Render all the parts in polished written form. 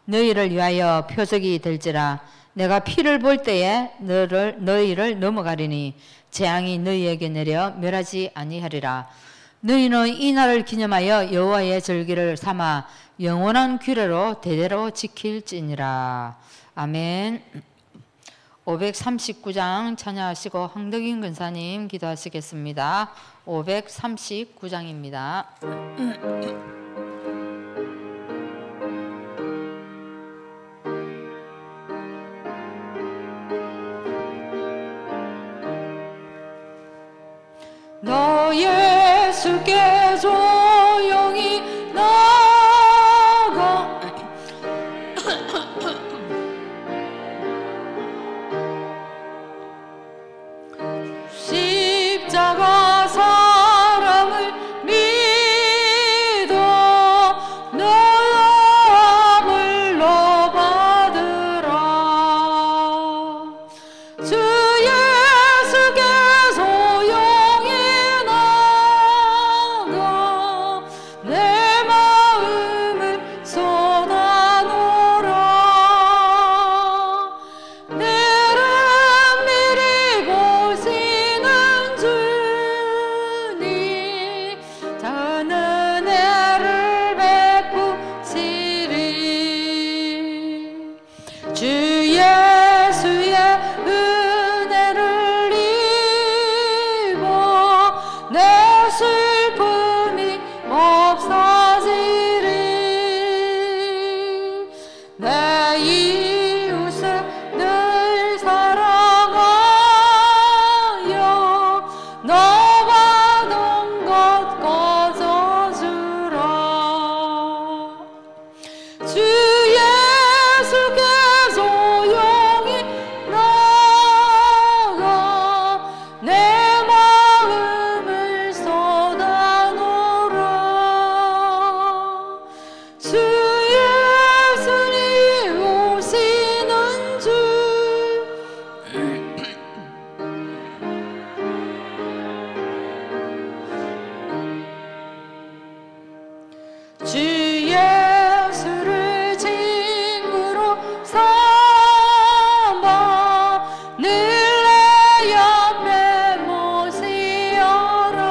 너희를 위하여 표적이 될지라. 내가 피를 볼 때에 너희를 넘어가리니 재앙이 너희에게 내려 멸하지 아니하리라. 너희는 이 날을 기념하여 여호와의 절기를 삼아 영원한 규례로 대대로 지킬지니라. 아멘. 539장 찬양하시고 황덕인 근사님 기도하시겠습니다. 539장입니다. 너 예수께 조용히 나가 십자가 사랑을 믿어 너와 물로 받으라. 주 예수께 소용이 나가 내 마음을 쏟아놓으라. 내를 미리 보시는 주님 작은 은혜를 베푸시리. 주 예수의 은혜를 입어 내 슬픔이 없어지리. 내 이웃을 늘 사랑하여 너 받은 것 거저주라. 주 예수께 소용이 나가 내 마음을 쏟아놓으라. 주 예수님 오시는 주 주 예수를 친구로 삼아 늘 내 옆에 모시어라.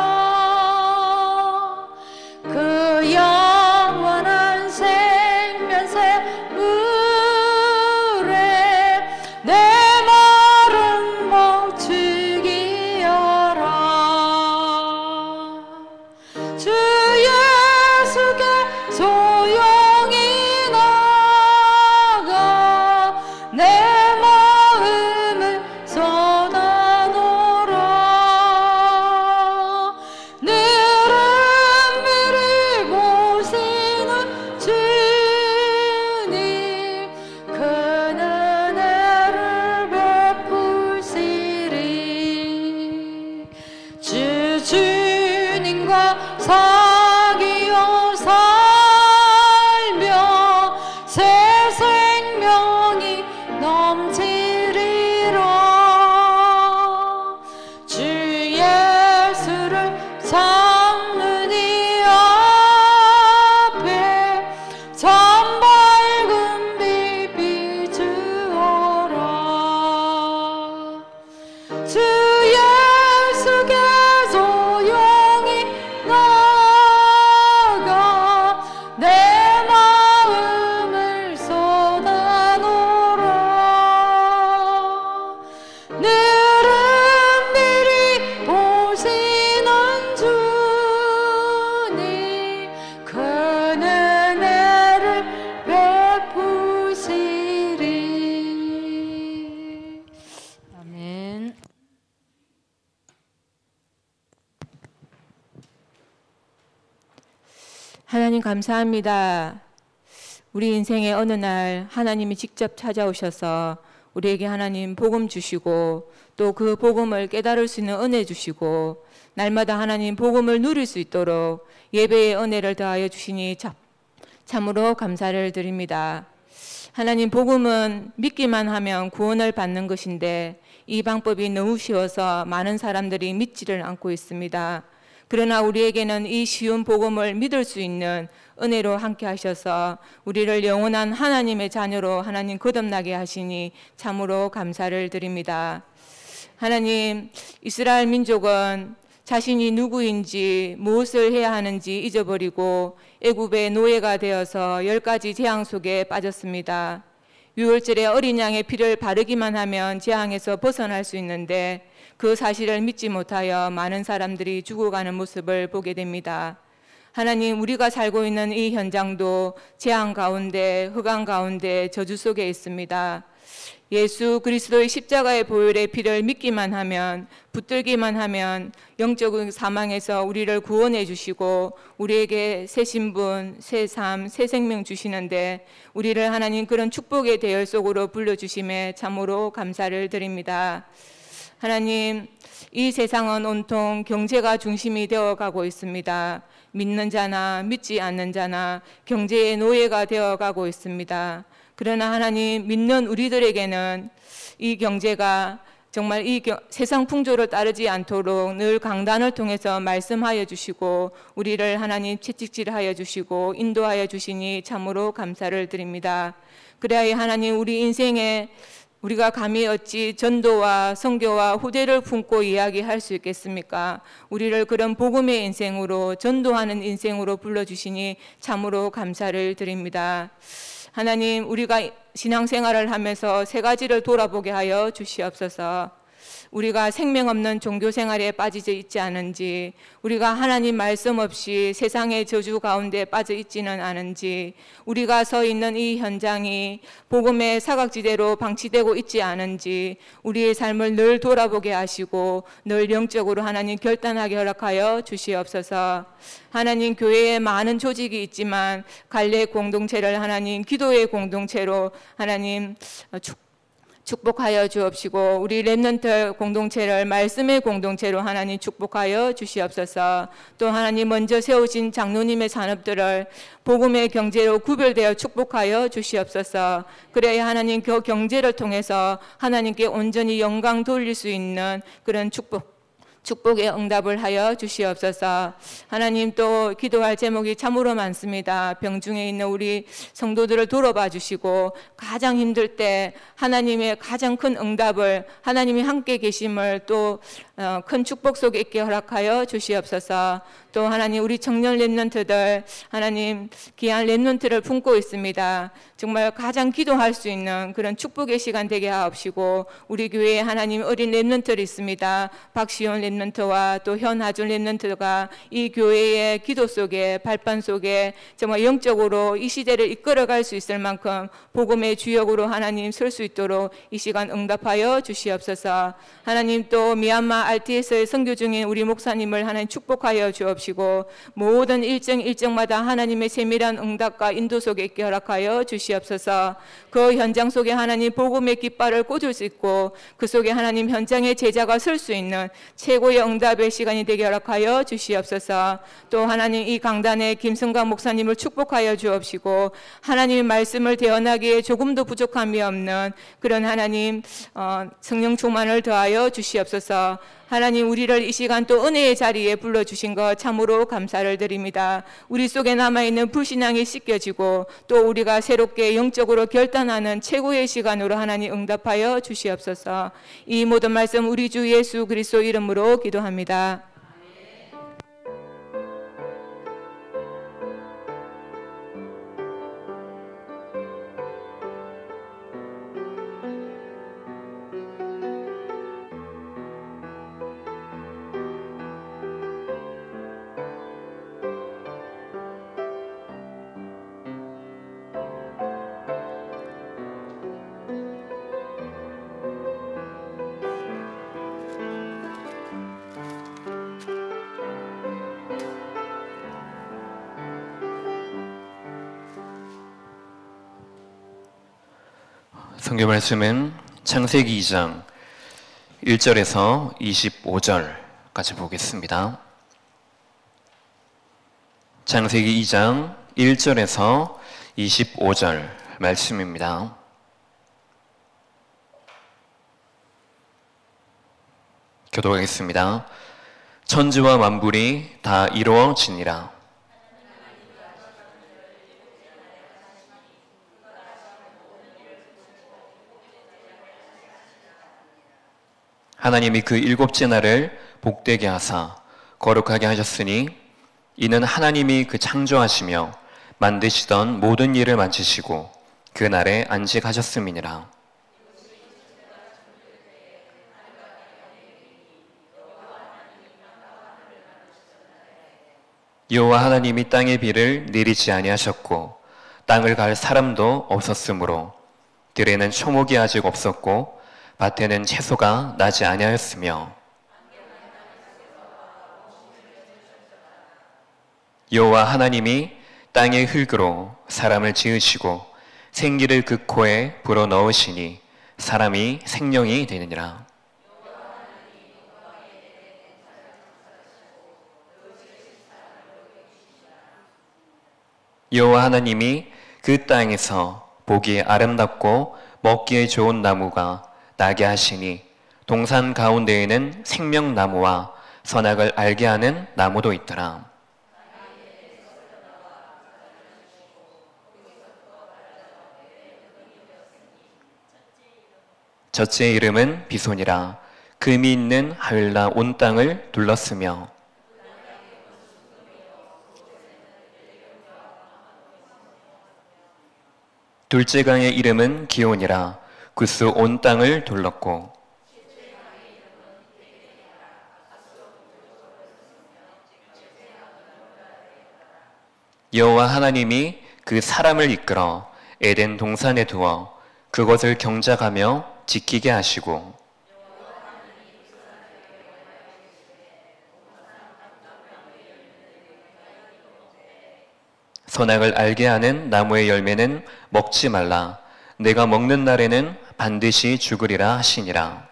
그 영원한 생명새 물에 내 마른 목 죽이어라. 주 예수께 소용이 나가 내 마음을 쏟아놓으라. 늘은 미리 보시는 주님 큰 은혜를 베푸시리. 주님과 사귀어 살며 새 생명이 넘치리라. 주 예수를 찾는 이 앞에 참 밝은 빛 비추어라. 주 예수께 소용이 나가 내 마음을 쏟아놓으라. 늘은 미리 보시는 주님 큰 은혜를 베푸시리. 아멘. 하나님 감사합니다. 우리 인생의 어느 날 하나님이 직접 찾아오셔서 우리에게 하나님 복음 주시고 또 그 복음을 깨달을 수 있는 은혜 주시고 날마다 하나님 복음을 누릴 수 있도록 예배의 은혜를 더하여 주시니 참으로 감사를 드립니다. 하나님 복음은 믿기만 하면 구원을 받는 것인데 이 방법이 너무 쉬워서 많은 사람들이 믿지를 않고 있습니다. 그러나 우리에게는 이 쉬운 복음을 믿을 수 있는 은혜로 함께 하셔서 우리를 영원한 하나님의 자녀로 하나님 거듭나게 하시니 참으로 감사를 드립니다. 하나님, 이스라엘 민족은 자신이 누구인지 무엇을 해야 하는지 잊어버리고 애굽의 노예가 되어서 10가지 재앙 속에 빠졌습니다. 유월절에 어린 양의 피를 바르기만 하면 재앙에서 벗어날 수 있는데 그 사실을 믿지 못하여 많은 사람들이 죽어가는 모습을 보게 됩니다. 하나님, 우리가 살고 있는 이 현장도 재앙 가운데, 흑암 가운데, 저주 속에 있습니다. 예수 그리스도의 십자가의 보혈의 피를 믿기만 하면, 붙들기만 하면 영적 사망에서 우리를 구원해 주시고 우리에게 새 신분, 새 삶, 새 생명 주시는데 우리를 하나님 그런 축복의 대열 속으로 불러주심에 참으로 감사를 드립니다. 하나님, 이 세상은 온통 경제가 중심이 되어가고 있습니다. 믿는 자나 믿지 않는 자나 경제의 노예가 되어가고 있습니다. 그러나 하나님, 믿는 우리들에게는 이 경제가 정말 세상 풍조를 따르지 않도록 늘 강단을 통해서 말씀하여 주시고 우리를 하나님 채찍질하여 주시고 인도하여 주시니 참으로 감사를 드립니다. 그래야 하나님, 우리 인생에 우리가 감히 어찌 전도와 선교와 후대를 품고 이야기할 수 있겠습니까? 우리를 그런 복음의 인생으로, 전도하는 인생으로 불러주시니 참으로 감사를 드립니다. 하나님, 우리가 신앙생활을 하면서 세 가지를 돌아보게 하여 주시옵소서. 우리가 생명 없는 종교생활에 빠지지 있지 않은지, 우리가 하나님 말씀 없이 세상의 저주 가운데 빠져 있지는 않은지, 우리가 서 있는 이 현장이 복음의 사각지대로 방치되고 있지 않은지 우리의 삶을 늘 돌아보게 하시고 늘 영적으로 하나님 결단하게 허락하여 주시옵소서. 하나님, 교회에 많은 조직이 있지만 갈래 공동체를 하나님 기도의 공동체로 하나님 축복하여 주옵시고 우리 렘넌트 공동체를 말씀의 공동체로 하나님 축복하여 주시옵소서. 또 하나님 먼저 세우신 장로님의 산업들을 복음의 경제로 구별되어 축복하여 주시옵소서. 그래야 하나님 그 경제를 통해서 하나님께 온전히 영광 돌릴 수 있는 그런 축복의 응답을 하여 주시옵소서. 하나님, 또 기도할 제목이 참으로 많습니다. 병중에 있는 우리 성도들을 돌아봐 주시고 가장 힘들 때 하나님의 가장 큰 응답을, 하나님이 함께 계심을 또 큰 축복 속에 있게 허락하여 주시옵소서. 또 하나님, 우리 청년 렘넌트들 하나님 귀한 렘넌트를 품고 있습니다. 정말 가장 기도할 수 있는 그런 축복의 시간 되게 하옵시고 우리 교회에 하나님 어린 렘넌트들이 있습니다. 박시온 렘넌트와 또 현하준 렘넌트가 이 교회의 기도 속에 발판 속에 정말 영적으로 이 시대를 이끌어갈 수 있을 만큼 복음의 주역으로 하나님 설 수 있도록 이 시간 응답하여 주시옵소서. 하나님, 또 미얀마 RTS의 선교 중인 우리 목사님을 하나님 축복하여 주옵시고 모든 일정마다 하나님의 세밀한 응답과 인도 속에 있게 허락하여 주시옵소서. 그 현장 속에 하나님 복음의 깃발을 꽂을 수 있고 그 속에 하나님 현장의 제자가 설 수 있는 최고의 응답의 시간이 되게 허락하여 주시옵소서. 또 하나님, 이 강단에 김승관 목사님을 축복하여 주옵시고 하나님의 말씀을 대언하기에 조금도 부족함이 없는 그런 하나님 성령 충만을 더하여 주시옵소서. 하나님, 우리를 이 시간 또 은혜의 자리에 불러주신 것 참으로 감사를 드립니다. 우리 속에 남아있는 불신앙이 씻겨지고 또 우리가 새롭게 영적으로 결단하는 최고의 시간으로 하나님 응답하여 주시옵소서. 이 모든 말씀 우리 주 예수 그리스도 이름으로 기도합니다. 성경 말씀은 창세기 2장 1절에서 25절까지 보겠습니다. 창세기 2장 1절에서 25절 말씀입니다. 교독하겠습니다. 천지와 만물이 다 이루어지니라. 하나님이 그 일곱째 날을 복되게 하사 거룩하게 하셨으니 이는 하나님이 그 창조하시며 만드시던 모든 일을 마치시고 그 날에 안식하셨음이니라. 여호와 하나님이 땅에 비를 내리지 아니하셨고 땅을 갈 사람도 없었으므로 들에는 초목이 아직 없었고 밭에는 채소가 나지 아니하였으며 여호와 하나님이 땅의 흙으로 사람을 지으시고 생기를 그 코에 불어넣으시니 사람이 생명이 되느니라. 여호와 하나님이 그 땅에서 보기에 아름답고 먹기에 좋은 나무가 나게 하시니 동산 가운데에는 생명나무와 선악을 알게 하는 나무도 있더라. 첫째 이름은 비손이라. 금이 있는 하윌라 온 땅을 둘렀으며 둘째 강의 이름은 기온이라. 구스 온 땅을 둘렀고 여호와 하나님이 그 사람을 이끌어 에덴 동산에 두어 그것을 경작하며 지키게 하시고 선악을 알게 하는 나무의 열매는 먹지 말라. 내가 먹는 날에는 반드시 죽으리라 하시니라.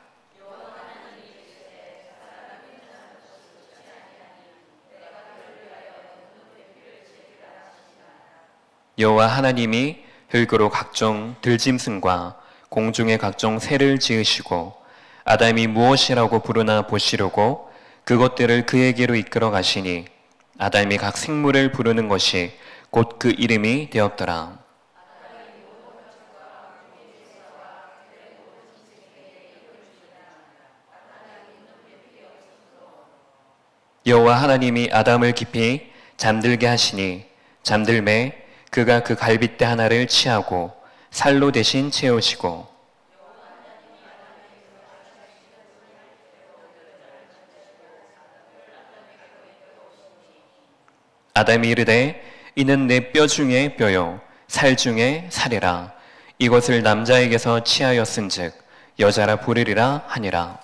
여호와 하나님이 흙으로 각종 들짐승과 공중의 각종 새를 지으시고 아담이 무엇이라고 부르나 보시려고 그것들을 그에게로 이끌어 가시니 아담이 각 생물을 부르는 것이 곧 그 이름이 되었더라. 여호와 하나님이 아담을 깊이 잠들게 하시니 잠들매 그가 그 갈빗대 하나를 취하고 살로 대신 채우시고 아담이 이르되 이는 내 뼈 중에 뼈요 살 중에 살이라. 이것을 남자에게서 취하였은즉 여자라 부르리라 하니라.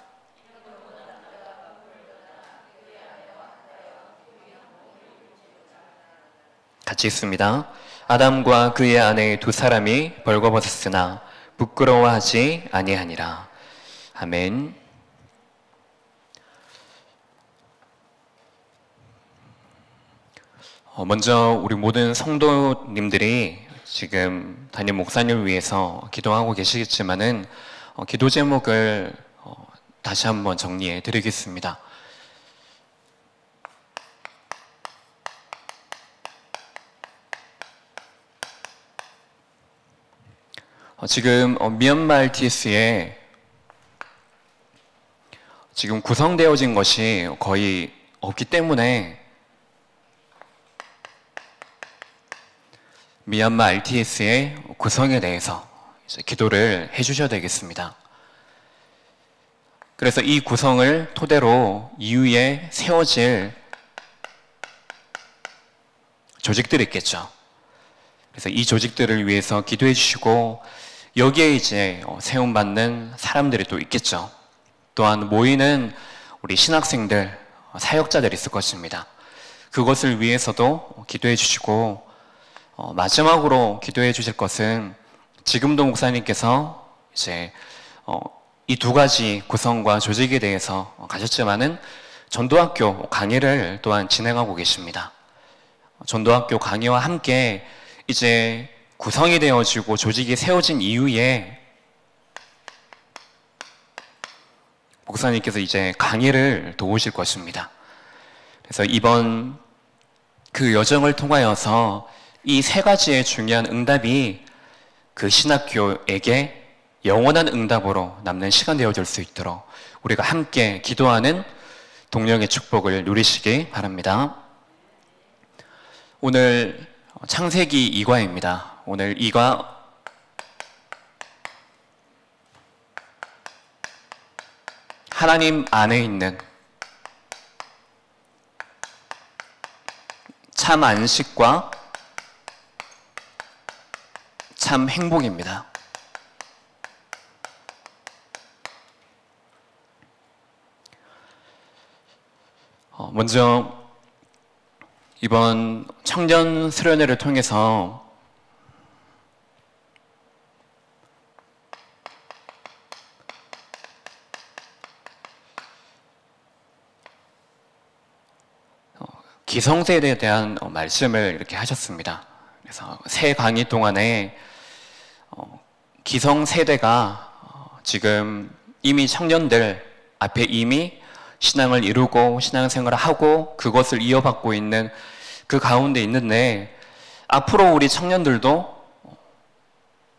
같이 있습니다. 아담과 그의 아내 두 사람이 벌거벗었으나 부끄러워하지 아니하니라. 아멘. 먼저 우리 모든 성도님들이 지금 담임 목사님을 위해서 기도하고 계시겠지만은 기도 제목을 다시 한번 정리해 드리겠습니다. 지금 미얀마 RTS에 지금 구성되어진 것이 거의 없기 때문에 미얀마 RTS의 구성에 대해서 이제 기도를 해주셔야 되겠습니다. 그래서 이 구성을 토대로 이후에 세워질 조직들이 있겠죠. 그래서 이 조직들을 위해서 기도해 주시고 여기에 이제 세움받는 사람들이 또 있겠죠. 또한 모이는 우리 신학생들, 사역자들이 있을 것입니다. 그것을 위해서도 기도해 주시고 마지막으로 기도해 주실 것은 지금도 목사님께서 이제 이 두 가지 구성과 조직에 대해서 가셨지만은 전도학교 강의를 또한 진행하고 계십니다. 전도학교 강의와 함께 이제 구성이 되어지고 조직이 세워진 이후에 목사님께서 이제 강의를 도우실 것입니다. 그래서 이번 그 여정을 통하여서 이 세 가지의 중요한 응답이 그 신학교에게 영원한 응답으로 남는 시간 되어질 수 있도록 우리가 함께 기도하는 동령의 축복을 누리시기 바랍니다. 오늘 창세기 2과입니다. 오늘 2과 하나님 안에 있는 참 안식과 참 행복입니다. 먼저 이번 청년 수련회를 통해서 기성세대에 대한 말씀을 이렇게 하셨습니다. 그래서 새 강의 동안에 기성세대가 지금 이미 청년들 앞에 이미 신앙을 이루고 신앙생활을 하고 그것을 이어받고 있는 그 가운데 있는데 앞으로 우리 청년들도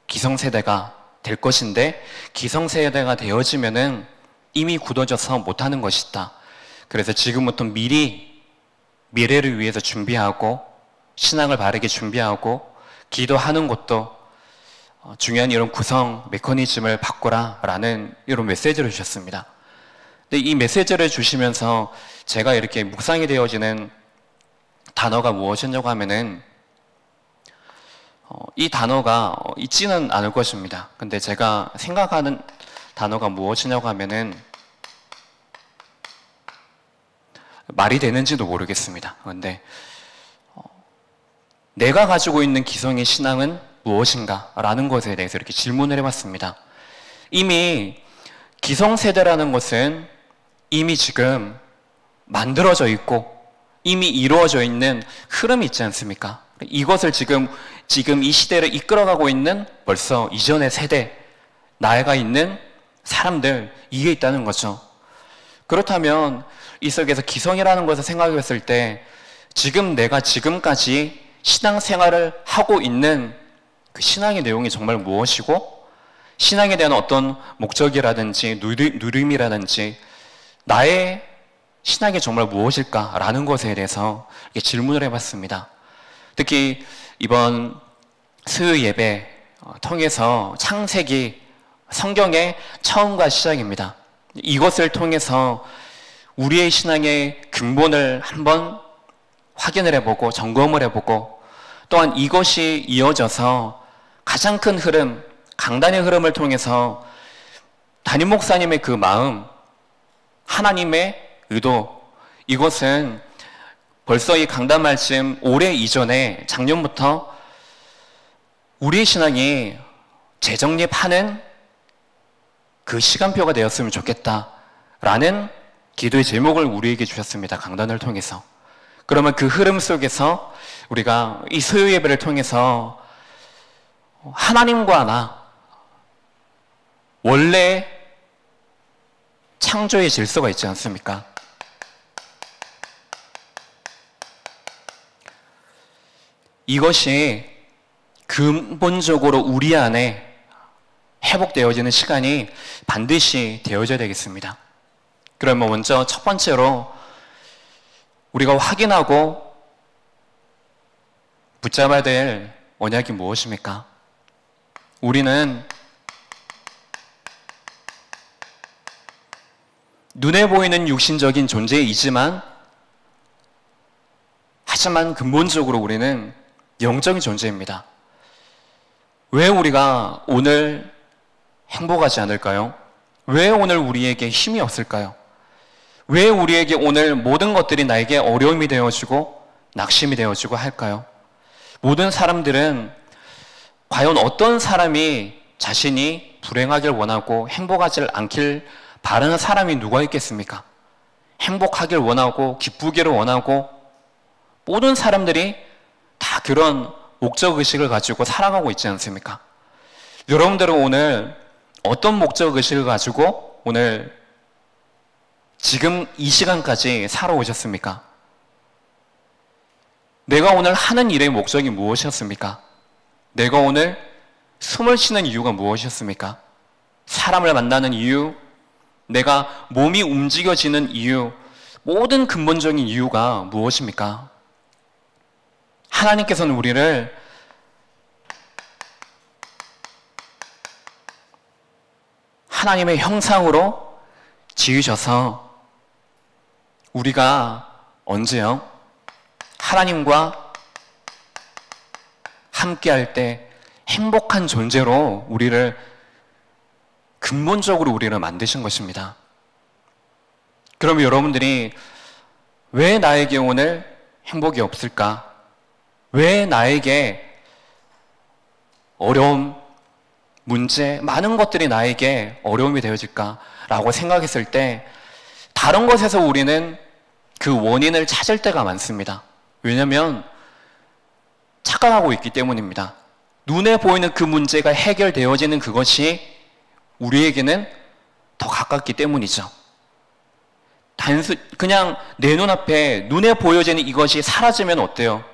기성세대가 될 것인데 기성세대가 되어지면은 이미 굳어져서 못하는 것이다. 그래서 지금부터 미래를 위해서 준비하고 신앙을 바르게 준비하고 기도하는 것도 중요한 이런 구성 메커니즘을 바꾸라 라는 이런 메시지를 주셨습니다. 근데 이 메시지를 주시면서 제가 이렇게 묵상이 되어지는 단어가 무엇이냐고 하면은 이 단어가 있지는 않을 것입니다. 근데 제가 생각하는 단어가 무엇이냐고 하면은 말이 되는지도 모르겠습니다. 그런데 내가 가지고 있는 기성의 신앙은 무엇인가? 라는 것에 대해서 이렇게 질문을 해봤습니다. 이미 기성세대라는 것은 이미 지금 만들어져 있고 이미 이루어져 있는 흐름이 있지 않습니까? 이것을 지금 이 시대를 이끌어가고 있는 벌써 이전의 세대, 나이가 있는 사람들, 이게 있다는 거죠. 그렇다면 이 속에서 기성이라는 것을 생각해 봤을 때 지금 내가 지금까지 신앙생활을 하고 있는 그 신앙의 내용이 정말 무엇이고 신앙에 대한 어떤 목적이라든지 누림이라든지 나의 신앙이 정말 무엇일까라는 것에 대해서 이렇게 질문을 해봤습니다. 특히 이번 수요 예배 통해서 창세기 성경의 처음과 시작입니다. 이것을 통해서 우리의 신앙의 근본을 한번 확인을 해보고 점검을 해보고 또한 이것이 이어져서 가장 큰 흐름, 강단의 흐름을 통해서 담임 목사님의 그 마음, 하나님의 의도, 이것은 벌써 이 강단 말씀 오래 이전에 작년부터 우리의 신앙이 재정립하는 그 시간표가 되었으면 좋겠다라는 기도의 제목을 우리에게 주셨습니다. 강단을 통해서. 그러면 그 흐름 속에서 우리가 이 수요 예배를 통해서 하나님과 나 원래 창조의 질서가 있지 않습니까? 이것이 근본적으로 우리 안에 회복되어지는 시간이 반드시 되어져야 되겠습니다. 그러면 먼저 첫 번째로 우리가 확인하고 붙잡아야 될 언약이 무엇입니까? 우리는 눈에 보이는 육신적인 존재이지만 하지만 근본적으로 우리는 영적인 존재입니다. 왜 우리가 오늘 행복하지 않을까요? 왜 오늘 우리에게 힘이 없을까요? 왜 우리에게 오늘 모든 것들이 나에게 어려움이 되어지고 낙심이 되어지고 할까요? 모든 사람들은 과연 어떤 사람이 자신이 불행하길 원하고 행복하지 않길 바라는 사람이 누가 있겠습니까? 행복하길 원하고 기쁘기를 원하고 모든 사람들이 다 그런 목적의식을 가지고 살아가고 있지 않습니까? 여러분들은 오늘 어떤 목적의식을 가지고 오늘 지금 이 시간까지 살아오셨습니까? 내가 오늘 하는 일의 목적이 무엇이었습니까? 내가 오늘 숨을 쉬는 이유가 무엇이었습니까? 사람을 만나는 이유, 내가 몸이 움직여지는 이유, 모든 근본적인 이유가 무엇입니까? 하나님께서는 우리를 하나님의 형상으로 지으셔서 우리가 언제요? 하나님과 함께할 때 행복한 존재로 근본적으로 우리를 만드신 것입니다. 그럼 여러분들이 왜 나에게 오늘 행복이 없을까? 왜 나에게 어려움, 문제, 많은 것들이 나에게 어려움이 되어질까라고 생각했을 때 다른 것에서 우리는 그 원인을 찾을 때가 많습니다. 왜냐하면 착각하고 있기 때문입니다. 눈에 보이는 그 문제가 해결되어지는 그것이 우리에게는 더 가깝기 때문이죠. 그냥 내 눈앞에 눈에 보여지는 이것이 사라지면 어때요?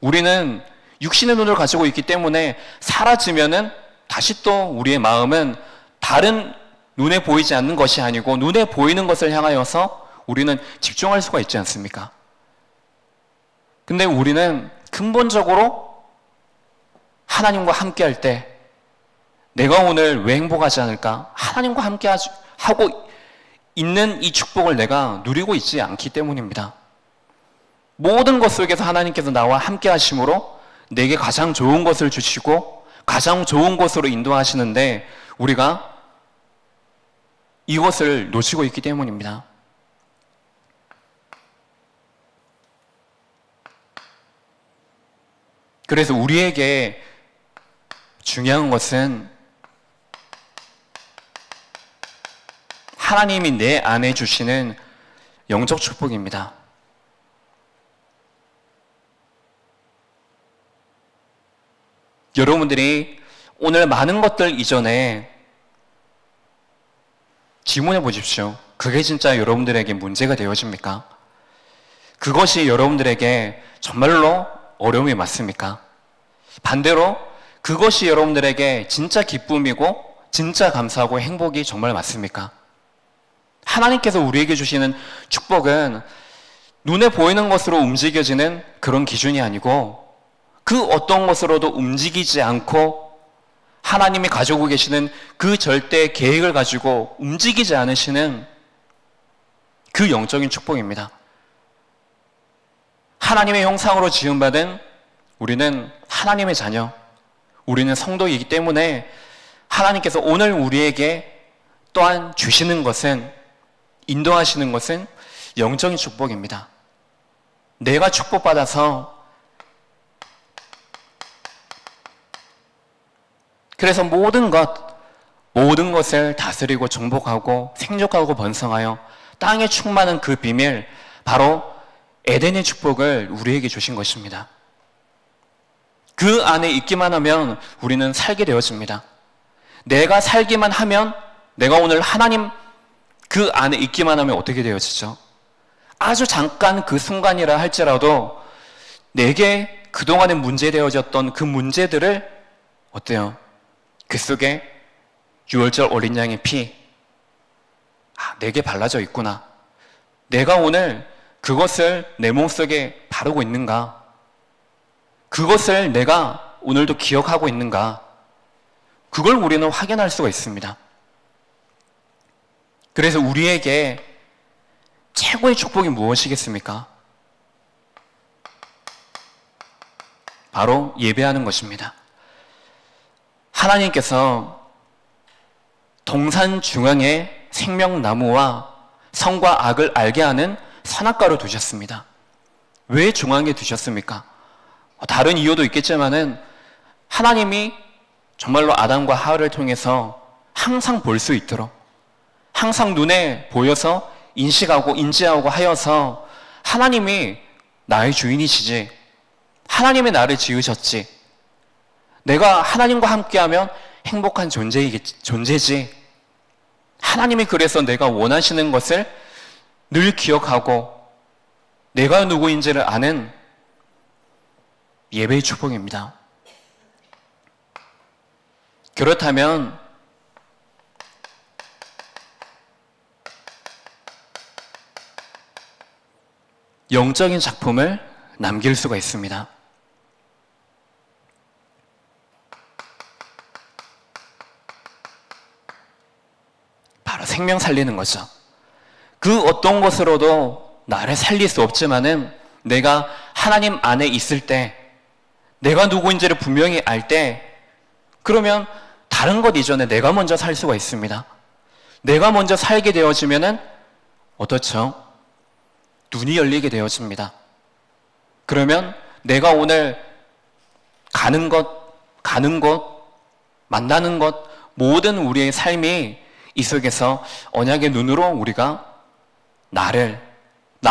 우리는 육신의 눈을 가지고 있기 때문에 사라지면은 다시 또 우리의 마음은 다른 눈에 보이지 않는 것이 아니고 눈에 보이는 것을 향하여서 우리는 집중할 수가 있지 않습니까? 근데 우리는 근본적으로 하나님과 함께 할 때 내가 오늘 왜 행복하지 않을까? 하나님과 함께 하고 있는 이 축복을 내가 누리고 있지 않기 때문입니다. 모든 것 속에서 하나님께서 나와 함께 하심으로 내게 가장 좋은 것을 주시고 가장 좋은 곳으로 인도하시는데 우리가 이것을 놓치고 있기 때문입니다. 그래서 우리에게 중요한 것은 하나님이 내 안에 주시는 영적 축복입니다. 여러분들이 오늘 많은 것들 이전에 질문해 보십시오. 그게 진짜 여러분들에게 문제가 되어집니까? 그것이 여러분들에게 정말로 어려움이 맞습니까? 반대로 그것이 여러분들에게 진짜 기쁨이고 진짜 감사하고 행복이 정말 맞습니까? 하나님께서 우리에게 주시는 축복은 눈에 보이는 것으로 움직여지는 그런 기준이 아니고 그 어떤 것으로도 움직이지 않고 하나님이 가지고 계시는 그 절대 계획을 가지고 움직이지 않으시는 그 영적인 축복입니다. 하나님의 형상으로 지음받은 우리는 하나님의 자녀, 우리는 성도이기 때문에 하나님께서 오늘 우리에게 또한 주시는 것은, 인도하시는 것은 영적인 축복입니다. 내가 축복받아서 그래서 모든 것을 다스리고 정복하고 생육하고 번성하여 땅에 충만한 그 비밀, 바로 에덴의 축복을 우리에게 주신 것입니다. 그 안에 있기만 하면 우리는 살게 되어집니다. 내가 살기만 하면, 내가 오늘 하나님 그 안에 있기만 하면 어떻게 되어지죠? 아주 잠깐 그 순간이라 할지라도 내게 그동안에 문제되어졌던 그 문제들을 어때요? 그 속에 6월절 어린 양의 피, 내게 발라져 있구나. 내가 오늘 그것을 내 몸속에 바르고 있는가? 그것을 내가 오늘도 기억하고 있는가? 그걸 우리는 확인할 수가 있습니다. 그래서 우리에게 최고의 축복이 무엇이겠습니까? 바로 예배하는 것입니다. 하나님께서 동산 중앙에 생명나무와 선과 악을 알게 하는 선악과를 두셨습니다. 왜 중앙에 두셨습니까? 다른 이유도 있겠지만은 하나님이 정말로 아담과 하와를 통해서 항상 볼 수 있도록, 항상 눈에 보여서 인식하고 인지하고 하여서 하나님이 나의 주인이시지, 하나님이 나를 지으셨지, 내가 하나님과 함께하면 행복한 존재지, 하나님이 그래서 내가 원하시는 것을 늘 기억하고 내가 누구인지를 아는 예배의 축복입니다. 그렇다면 영적인 작품을 남길 수가 있습니다. 바로 생명 살리는 거죠. 그 어떤 것으로도 나를 살릴 수 없지만은 내가 하나님 안에 있을 때, 내가 누구인지를 분명히 알 때, 그러면 다른 것 이전에 내가 먼저 살 수가 있습니다. 내가 먼저 살게 되어지면은 어떻죠? 눈이 열리게 되어집니다. 그러면 내가 오늘 가는 것, 만나는 것, 모든 우리의 삶이 이 속에서 언약의 눈으로 우리가 나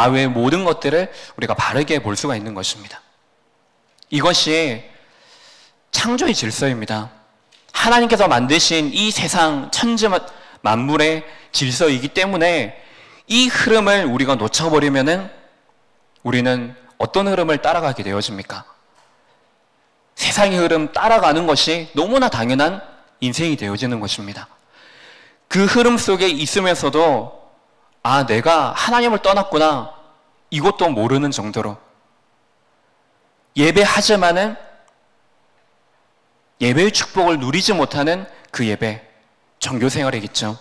외의 모든 것들을 우리가 바르게 볼 수가 있는 것입니다. 이것이 창조의 질서입니다. 하나님께서 만드신 이 세상 천지 만물의 질서이기 때문에 이 흐름을 우리가 놓쳐버리면은 우리는 어떤 흐름을 따라가게 되어집니까? 세상의 흐름 따라가는 것이 너무나 당연한 인생이 되어지는 것입니다. 그 흐름 속에 있으면서도 아, 내가 하나님을 떠났구나, 이것도 모르는 정도로 예배하지만은 예배의 축복을 누리지 못하는 그 예배, 종교생활이겠죠.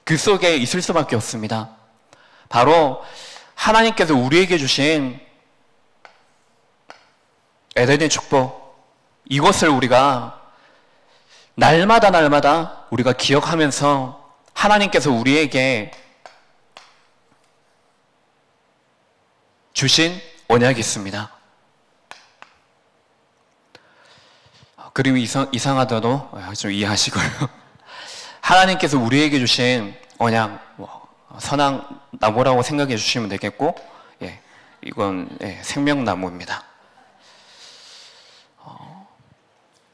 그 속에 있을 수밖에 없습니다. 바로 하나님께서 우리에게 주신 에덴의 축복, 이것을 우리가 날마다 우리가 기억하면서 하나님께서 우리에게 주신 언약이 있습니다. 그림이 이상하더라도 좀 이해하시고요. 하나님께서 우리에게 주신 언약, 선악 나무라고 생각해 주시면 되겠고, 이건 생명나무입니다.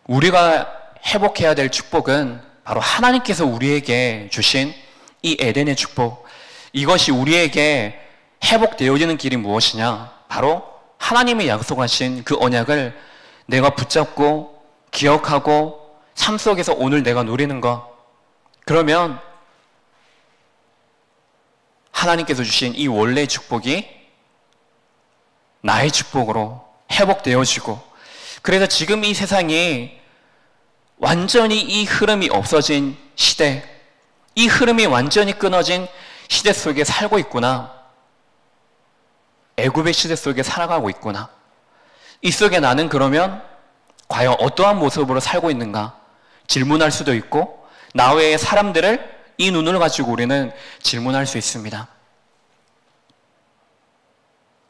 우리가 회복해야 될 축복은 바로 하나님께서 우리에게 주신 이 에덴의 축복, 이것이 우리에게 회복되어지는 길이 무엇이냐? 바로 하나님이 약속하신 그 언약을 내가 붙잡고 기억하고 삶 속에서 오늘 내가 누리는 것, 그러면 하나님께서 주신 이 원래의 축복이 나의 축복으로 회복되어지고, 그래서 지금 이 세상이 완전히 이 흐름이 없어진 시대, 이 흐름이 완전히 끊어진 시대 속에 살고 있구나, 애굽의 시대 속에 살아가고 있구나, 이 속에 나는 그러면 과연 어떠한 모습으로 살고 있는가 질문할 수도 있고, 나 외의 사람들을 이 눈을 가지고 우리는 질문할 수 있습니다.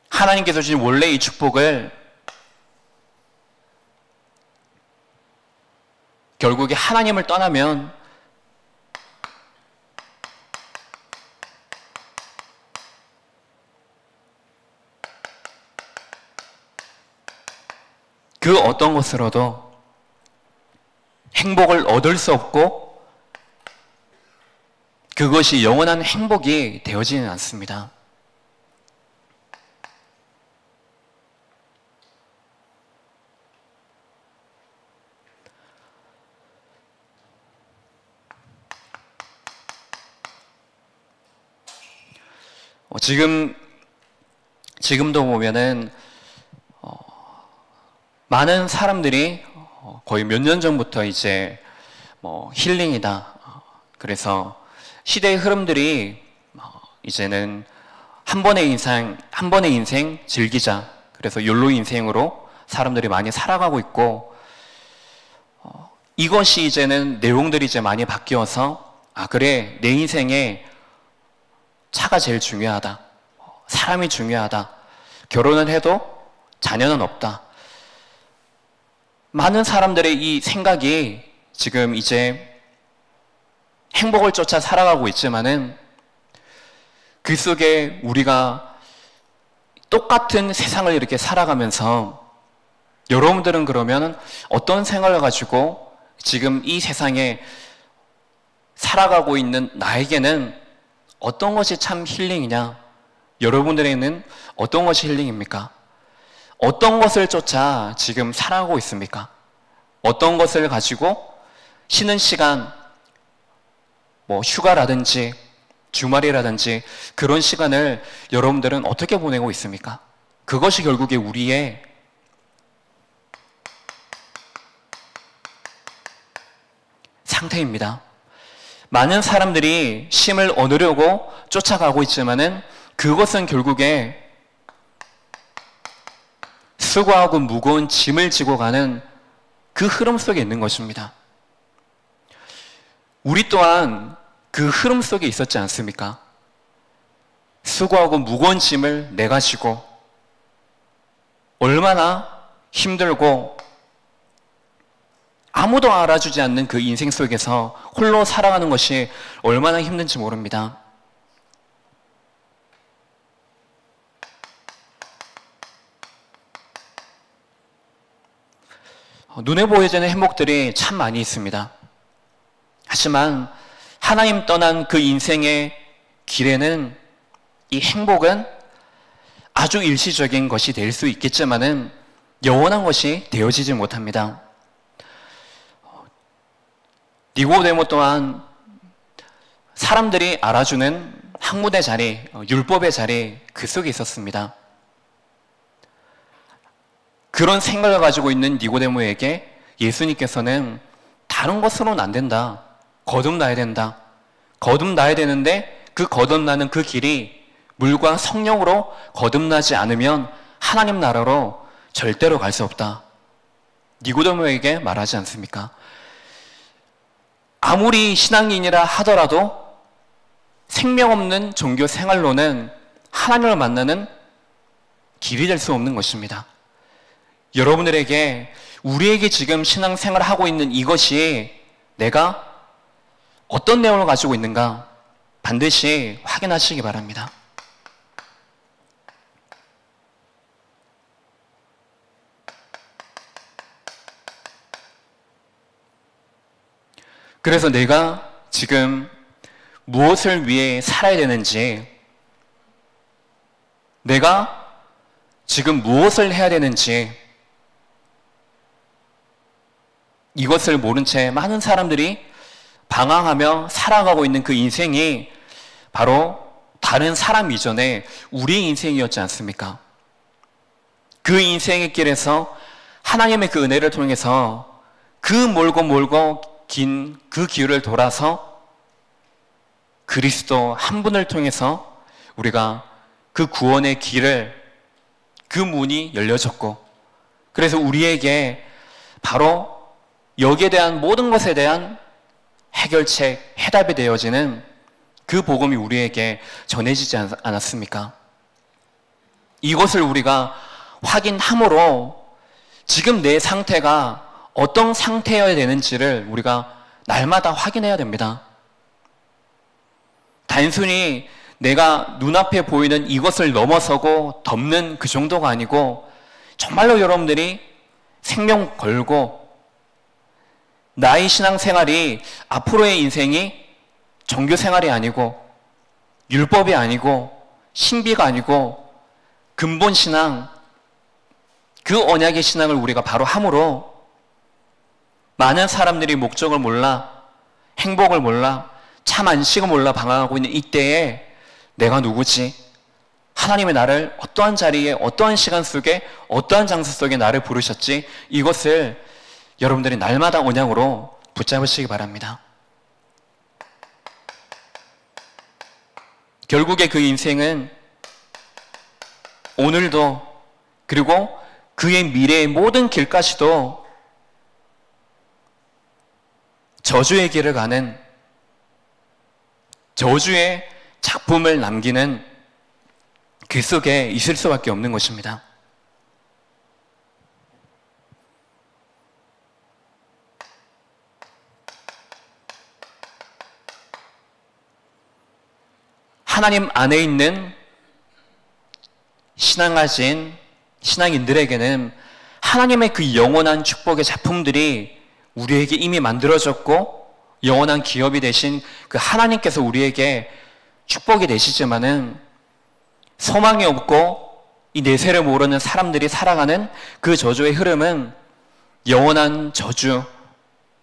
하나님께서 주신 원래 이 축복을 결국에 하나님을 떠나면 그 어떤 것으로도 행복을 얻을 수 없고 그것이 영원한 행복이 되어지는 않습니다. 지금도 보면은 많은 사람들이 거의 몇 년 전부터 이제 힐링이다, 그래서 시대의 흐름들이 이제는 한 번의 인생 즐기자, 그래서 욜로 인생으로 사람들이 많이 살아가고 있고, 이것이 이제는 내용들이 이제 많이 바뀌어서 아, 그래, 내 인생에 차가 제일 중요하다, 사람이 중요하다, 결혼을 해도 자녀는 없다, 많은 사람들의 이 생각이 지금 이제 행복을 쫓아 살아가고 있지만은 그 속에 우리가 똑같은 세상을 이렇게 살아가면서 여러분들은 그러면 어떤 생각을 가지고 지금 이 세상에 살아가고 있는 나에게는 어떤 것이 참 힐링이냐? 여러분들에게는 어떤 것이 힐링입니까? 어떤 것을 쫓아 지금 살아가고 있습니까? 어떤 것을 가지고 쉬는 시간, 휴가라든지 주말이라든지 그런 시간을 여러분들은 어떻게 보내고 있습니까? 그것이 결국에 우리의 상태입니다. 많은 사람들이 쉼을 얻으려고 쫓아가고 있지만은 그것은 결국에 수고하고 무거운 짐을 지고 가는 그 흐름 속에 있는 것입니다. 우리 또한 그 흐름 속에 있었지 않습니까? 수고하고 무거운 짐을 내가 지고 얼마나 힘들고 아무도 알아주지 않는 그 인생 속에서 홀로 살아가는 것이 얼마나 힘든지 모릅니다. 눈에 보여지는 행복들이 참 많이 있습니다. 하지만 하나님 떠난 그 인생의 길에는 이 행복은 아주 일시적인 것이 될 수 있겠지만은 영원한 것이 되어지지 못합니다. 니고데모 또한 사람들이 알아주는 학문의 자리, 율법의 자리 그 속에 있었습니다. 그런 생각을 가지고 있는 니고데모에게 예수님께서는 다른 것으로는 안 된다. 거듭나야 된다. 거듭나야 되는데 그 거듭나는 그 길이 물과 성령으로 거듭나지 않으면 하나님 나라로 절대로 갈 수 없다. 니고데모에게 말하지 않습니까? 아무리 신앙인이라 하더라도 생명 없는 종교 생활로는 하나님을 만나는 길이 될 수 없는 것입니다. 여러분들에게 우리에게 지금 신앙생활을 하고 있는 이것이 내가 어떤 내용을 가지고 있는가 반드시 확인하시기 바랍니다. 그래서 내가 지금 무엇을 위해 살아야 되는지, 내가 지금 무엇을 해야 되는지, 이것을 모른 채 많은 사람들이 방황하며 살아가고 있는 그 인생이 바로 다른 사람 이전에 우리의 인생이었지 않습니까? 그 인생의 길에서 하나님의 그 은혜를 통해서 그 멀고 긴 그 길을 돌아서 그리스도 한 분을 통해서 우리가 그 구원의 길을, 그 문이 열려졌고, 그래서 우리에게 바로 여기에 대한 모든 것에 대한 해결책, 해답이 되어지는 그 복음이 우리에게 전해지지 않았습니까? 이것을 우리가 확인함으로 지금 내 상태가 어떤 상태여야 되는지를 우리가 날마다 확인해야 됩니다. 단순히 내가 눈앞에 보이는 이것을 넘어서고 덮는 그 정도가 아니고 정말로 여러분들이 생명 걸고 나의 신앙생활이 앞으로의 인생이 종교생활이 아니고 율법이 아니고 신비가 아니고 근본신앙, 그 언약의 신앙을 우리가 바로 함으로 많은 사람들이 목적을 몰라, 행복을 몰라, 참 안식을 몰라 방황하고 있는 이때에 내가 누구지? 하나님의 나를 어떠한 자리에, 어떠한 시간 속에, 어떠한 장소 속에 나를 부르셨지? 이것을 여러분들이 날마다 언약으로 붙잡으시기 바랍니다. 결국에 그 인생은 오늘도, 그리고 그의 미래의 모든 길까지도 저주의 길을 가는, 저주의 작품을 남기는 그 속에 있을 수밖에 없는 것입니다. 하나님 안에 있는 신앙 가진 신앙인들에게는 하나님의 그 영원한 축복의 작품들이 우리에게 이미 만들어졌고 영원한 기업이 되신 그 하나님께서 우리에게 축복이 되시지만은 소망이 없고 이 내세를 모르는 사람들이 살아가는 그 저주의 흐름은 영원한 저주,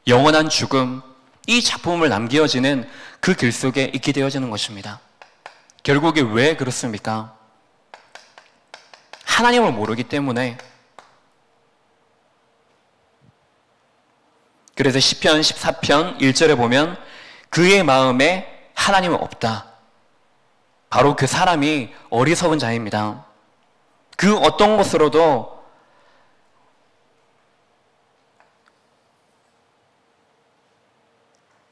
영원한 죽음, 이 작품을 남겨지는 그 길 속에 있게 되어지는 것입니다. 결국에 왜 그렇습니까? 하나님을 모르기 때문에. 그래서 시편 14편 1절에 보면 그의 마음에 하나님은 없다. 바로 그 사람이 어리석은 자입니다. 그 어떤 것으로도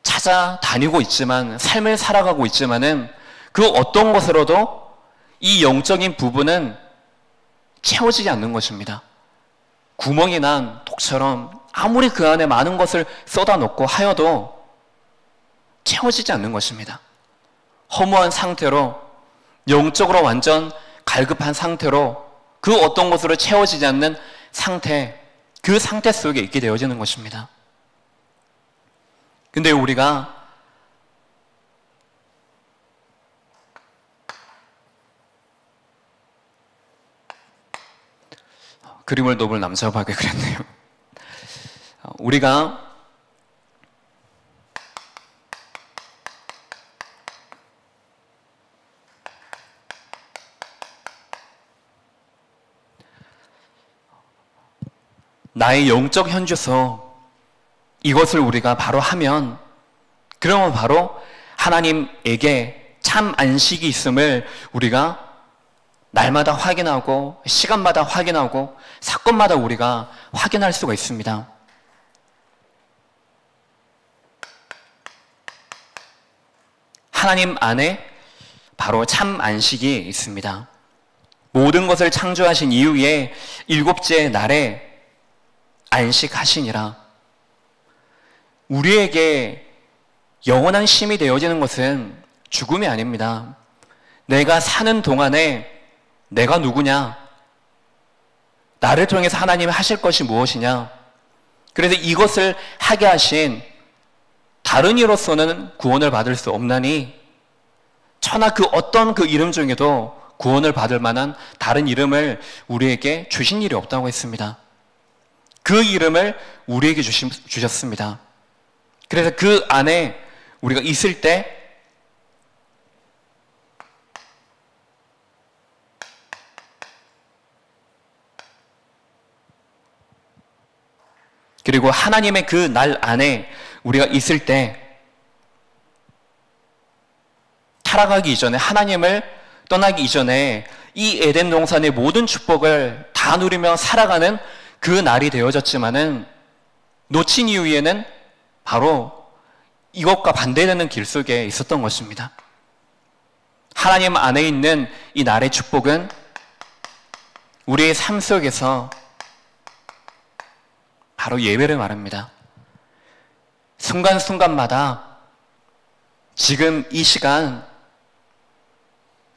찾아다니고 있지만, 삶을 살아가고 있지만은 그 어떤 것으로도 이 영적인 부분은 채워지지 않는 것입니다. 구멍이 난 독처럼 아무리 그 안에 많은 것을 쏟아놓고 하여도 채워지지 않는 것입니다. 허무한 상태로, 영적으로 완전 갈급한 상태로, 그 어떤 것으로 채워지지 않는 상태, 그 상태 속에 있게 되어지는 것입니다. 근데 우리가 그림을 너무 남자하게 그렸네요. 우리가 나의 영적 현주소, 이것을 우리가 바로 하면, 그러면 바로 하나님에게 참 안식이 있음을 우리가 날마다 확인하고, 시간마다 확인하고, 사건마다 우리가 확인할 수가 있습니다. 하나님 안에 바로 참 안식이 있습니다. 모든 것을 창조하신 이후에 일곱째 날에 안식하시니라. 우리에게 영원한 쉼이 되어지는 것은 죽음이 아닙니다. 내가 사는 동안에 내가 누구냐? 나를 통해서 하나님이 하실 것이 무엇이냐? 그래서 이것을 하게 하신 다른 이로서는 구원을 받을 수 없나니, 천하 그 어떤 그 이름 중에도 구원을 받을 만한 다른 이름을 우리에게 주신 일이 없다고 했습니다. 그 이름을 우리에게 주셨습니다. 그래서 그 안에 우리가 있을 때 그리고 하나님의 그 날 안에 우리가 있을 때 타락하기 이전에, 하나님을 떠나기 이전에 이 에덴 동산의 모든 축복을 다 누리며 살아가는 그 날이 되어졌지만은 놓친 이후에는 바로 이것과 반대되는 길 속에 있었던 것입니다. 하나님 안에 있는 이 날의 축복은 우리의 삶 속에서 바로 예배를 말합니다. 순간순간마다 지금 이 시간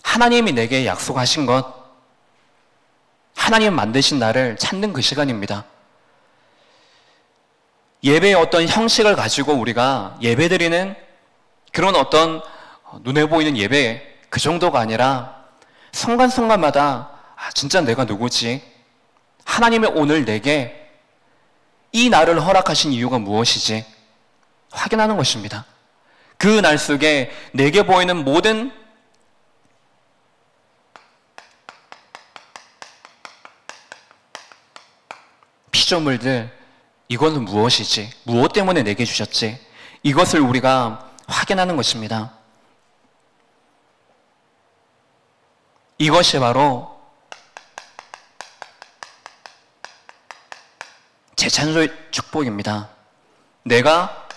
하나님이 내게 약속하신 것, 하나님 만드신 나를 찾는 그 시간입니다. 예배의 어떤 형식을 가지고 우리가 예배드리는 그런 어떤 눈에 보이는 예배, 그 정도가 아니라 순간순간마다 진짜 내가 누구지? 하나님이 오늘 내게 이 날을 허락하신 이유가 무엇이지? 확인하는 것입니다. 그 날 속에 내게 보이는 모든 피조물들, 이것은 무엇이지? 무엇 때문에 내게 주셨지? 이것을 우리가 확인하는 것입니다. 이것이 바로 재창조의 축복입니다. 내가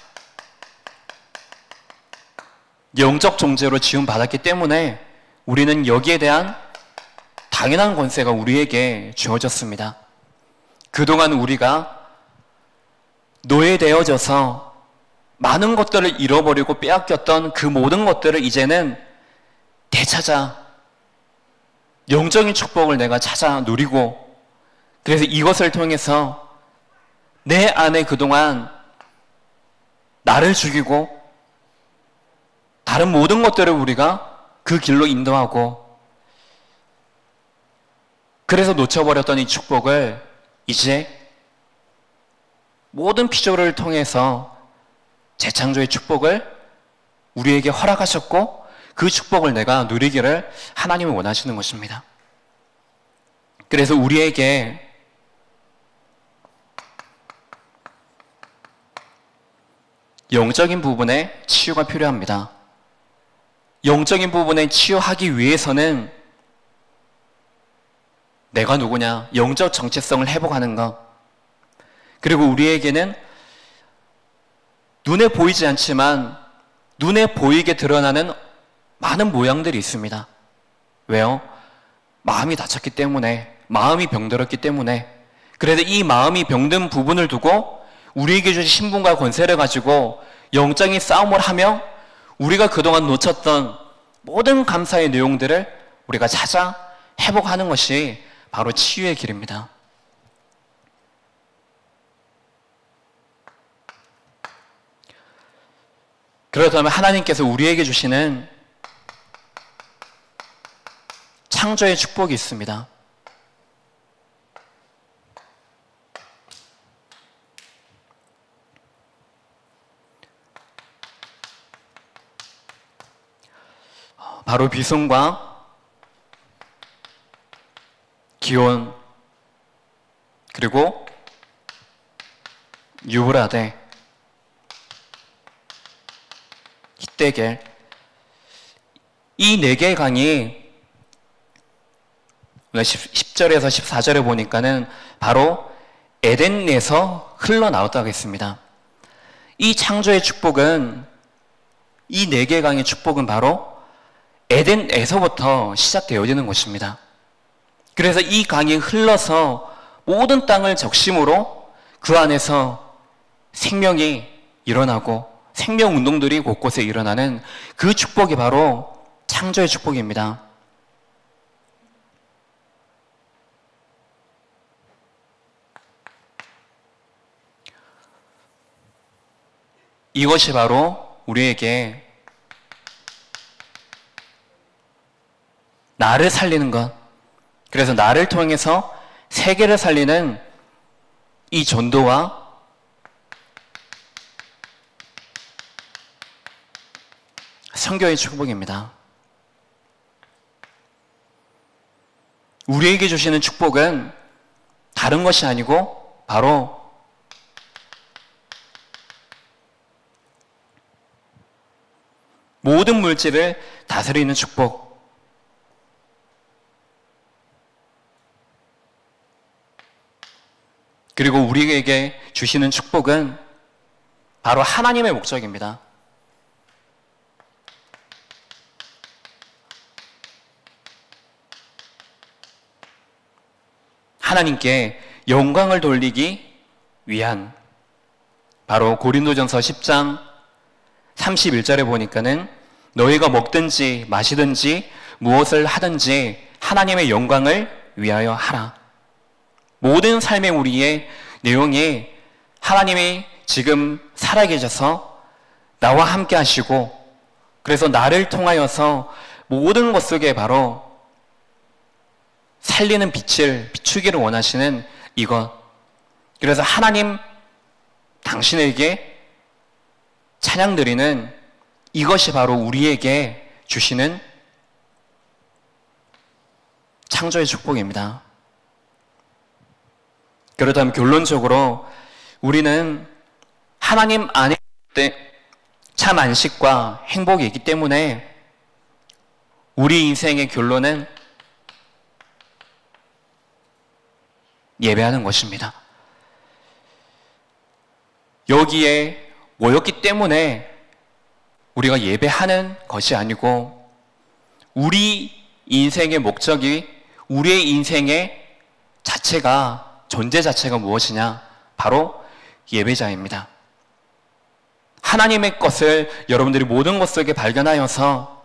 영적 존재로 지음받았기 때문에 우리는 여기에 대한 당연한 권세가 우리에게 주어졌습니다. 그동안 우리가 노예되어져서 많은 것들을 잃어버리고 빼앗겼던 그 모든 것들을 이제는 되찾아 영적인 축복을 내가 찾아 누리고, 그래서 이것을 통해서 내 안에 그동안 나를 죽이고 다른 모든 것들을 우리가 그 길로 인도하고, 그래서 놓쳐버렸던 이 축복을 이제 모든 피조를 통해서 재창조의 축복을 우리에게 허락하셨고 그 축복을 내가 누리기를 하나님이 원하시는 것입니다. 그래서 우리에게 영적인 부분에 치유가 필요합니다. 영적인 부분에 치유하기 위해서는 내가 누구냐, 영적 정체성을 회복하는 것, 그리고 우리에게는 눈에 보이지 않지만 눈에 보이게 드러나는 많은 모양들이 있습니다. 왜요? 마음이 다쳤기 때문에, 마음이 병들었기 때문에. 그래서 이 마음이 병든 부분을 두고 우리에게 주신 신분과 권세를 가지고 영적인 싸움을 하며 우리가 그동안 놓쳤던 모든 감사의 내용들을 우리가 찾아 회복하는 것이 바로 치유의 길입니다. 그렇다면 하나님께서 우리에게 주시는 창조의 축복이 있습니다. 바로 비송과 기온, 그리고 유브라데, 히데겔, 이 네 개의 강이 10절에서 14절에 보니까는 바로 에덴에서 흘러나왔다고 했습니다. 이 창조의 축복은, 이 네 개의 강의 축복은 바로 에덴에서부터 시작되어지는 것입니다. 그래서 이 강이 흘러서 모든 땅을 적심으로 그 안에서 생명이 일어나고 생명 운동들이 곳곳에 일어나는 그 축복이 바로 창조의 축복입니다. 이것이 바로 우리에게 나를 살리는 것, 그래서 나를 통해서 세계를 살리는 이 전도와 선교의 축복입니다. 우리에게 주시는 축복은 다른 것이 아니고 바로 모든 물질을 다스리는 축복, 그리고 우리에게 주시는 축복은 바로 하나님의 목적입니다. 하나님께 영광을 돌리기 위한, 바로 고린도전서 10장 31절에 보니까는 너희가 먹든지 마시든지 무엇을 하든지 하나님의 영광을 위하여 하라. 모든 삶의 우리의 내용이 하나님이 지금 살아계셔서 나와 함께 하시고, 그래서 나를 통하여서 모든 것 속에 바로 살리는 빛을 비추기를 원하시는 이것. 그래서 하나님 당신에게 찬양 드리는 이것이 바로 우리에게 주시는 창조의 축복입니다. 그렇다면 결론적으로 우리는 하나님 안에 참 안식과 행복이 있기 때문에 우리 인생의 결론은 예배하는 것입니다. 여기에 모였기 때문에 우리가 예배하는 것이 아니고 우리 인생의 목적이, 우리의 인생의 자체가, 존재 자체가 무엇이냐? 바로 예배자입니다. 하나님의 것을 여러분들이 모든 것 속에 발견하여서,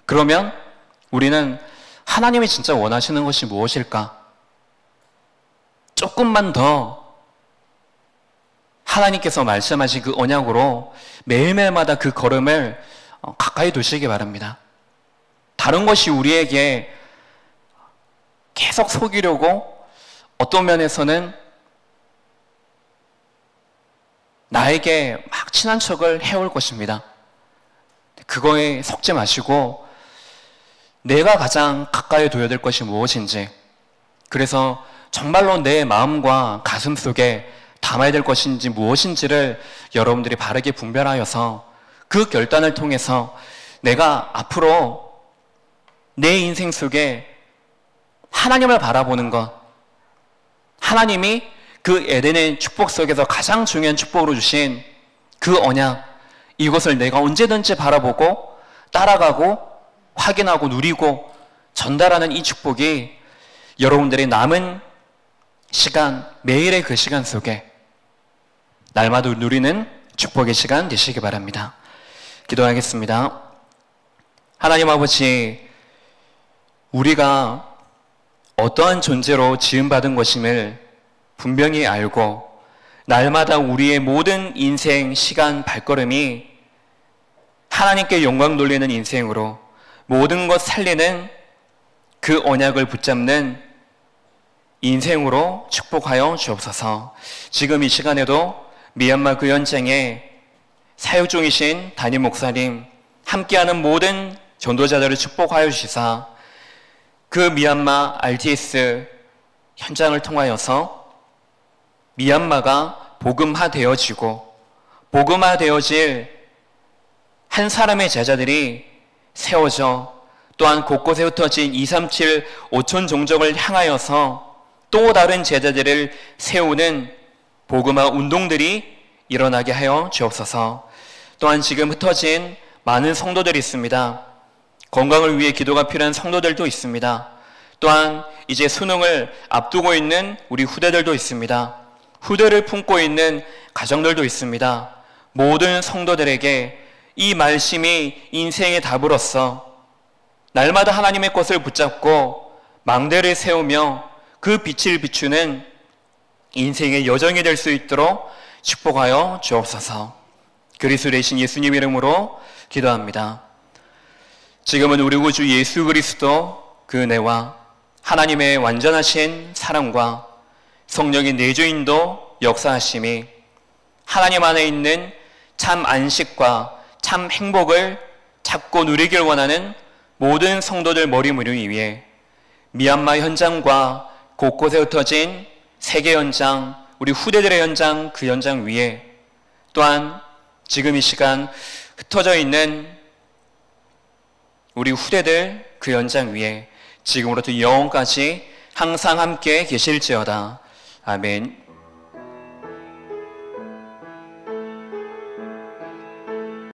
그러면 우리는 하나님이 진짜 원하시는 것이 무엇일까? 조금만 더 하나님께서 말씀하신 그 언약으로 매일매일마다 그 걸음을 가까이 두시기 바랍니다. 다른 것이 우리에게 계속 속이려고 어떤 면에서는 나에게 막 친한 척을 해올 것입니다. 그거에 속지 마시고 내가 가장 가까이 둬야 될 것이 무엇인지, 그래서 정말로 내 마음과 가슴 속에 담아야 될 것인지 무엇인지를 여러분들이 바르게 분별하여서 그 결단을 통해서 내가 앞으로 내 인생 속에 하나님을 바라보는 것, 하나님이 그 에덴의 축복 속에서 가장 중요한 축복으로 주신 그 언약, 이것을 내가 언제든지 바라보고 따라가고 확인하고 누리고 전달하는 이 축복이 여러분들의 남은 시간, 매일의 그 시간 속에 날마다 누리는 축복의 시간 되시기 바랍니다. 기도하겠습니다. 하나님 아버지, 우리가 어떠한 존재로 지음받은 것임을 분명히 알고 날마다 우리의 모든 인생, 시간, 발걸음이 하나님께 영광 돌리는 인생으로 모든 것 살리는 그 언약을 붙잡는 인생으로 축복하여 주옵소서. 지금 이 시간에도 미얀마 그 현장에 사역 중이신 담임 목사님, 함께하는 모든 전도자들을 축복하여 주시사 그 미얀마 RTS 현장을 통하여서 미얀마가 복음화되어지고 복음화되어질 한 사람의 제자들이 세워져 또한 곳곳에 흩어진 237 5천 종족을 향하여서 또 다른 제자들을 세우는 복음화 운동들이 일어나게 하여 주옵소서. 또한 지금 흩어진 많은 성도들이 있습니다. 건강을 위해 기도가 필요한 성도들도 있습니다. 또한 이제 수능을 앞두고 있는 우리 후대들도 있습니다. 후대를 품고 있는 가정들도 있습니다. 모든 성도들에게 이 말씀이 인생의 답으로서 날마다 하나님의 것을 붙잡고 망대를 세우며 그 빛을 비추는 인생의 여정이 될 수 있도록 축복하여 주옵소서. 그리스도 되신 예수님 이름으로 기도합니다. 지금은 우리 구주 예수 그리스도 그 은혜와 하나님의 완전하신 사랑과 성령의 내주인도 역사하심이 하나님 안에 있는 참 안식과 참 행복을 찾고 누리길 원하는 모든 성도들 머리 무리 위에 미얀마 현장과 곳곳에 흩어진 세계 현장, 우리 후대들의 현장, 그 현장 위에 또한 지금 이 시간 흩어져 있는 우리 후대들 그 현장 위에 지금으로부터 영원까지 항상 함께 계실지어다. 아멘.